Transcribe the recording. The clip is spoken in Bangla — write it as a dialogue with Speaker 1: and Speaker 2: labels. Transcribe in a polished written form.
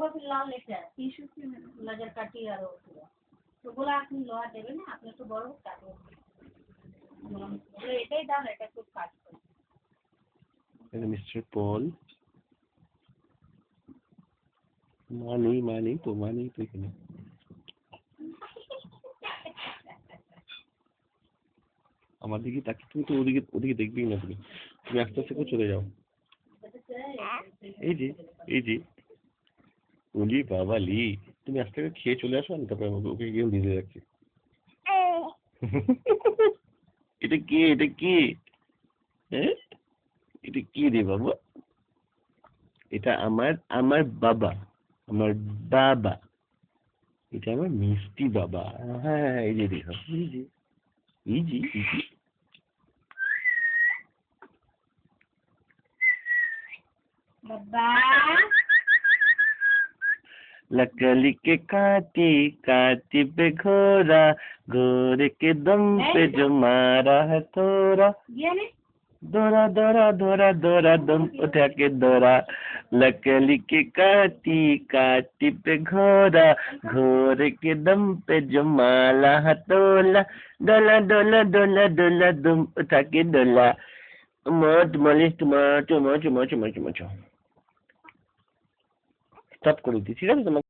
Speaker 1: होगा फिर लाल लेके आए टिश्यू की नजर काटी और तो बोला আপনি লোহা দেবেন না আপনি একটু বড় কাটবো বলে এটাই দাও এটা খুব কাট
Speaker 2: করে মিস্টার পল মানি তো এখানে আমার দিকে তাকিয়ে তুমি তো ওদিকে দেখবেই না তুমি আস্তে আস্তে চলে যাও এই যে ওলি বাবা লি তুমি আস্তে করে খেয়ে চলে আসো না তারপরে ওকে গিয়ে দিতে যাচ্ছি এটা কি হ্যাঁ এটা কি রে বাবা এটা আমার বাবা এটা আমার মিষ্টি বাবা হ্যাঁ এই যে দেখো এই যে
Speaker 1: बाबा
Speaker 2: लकड़ी के काटी पे घोड़े के दम पे जो मारा है थोड़ा दौरा दम उठा के दौरा लकड़ी के काटी पे घोड़े के दम पे जो माला है तोला डोला दम उठा के डोला टमाटो स्टप করে দিই ঠিক আছে তোমাকে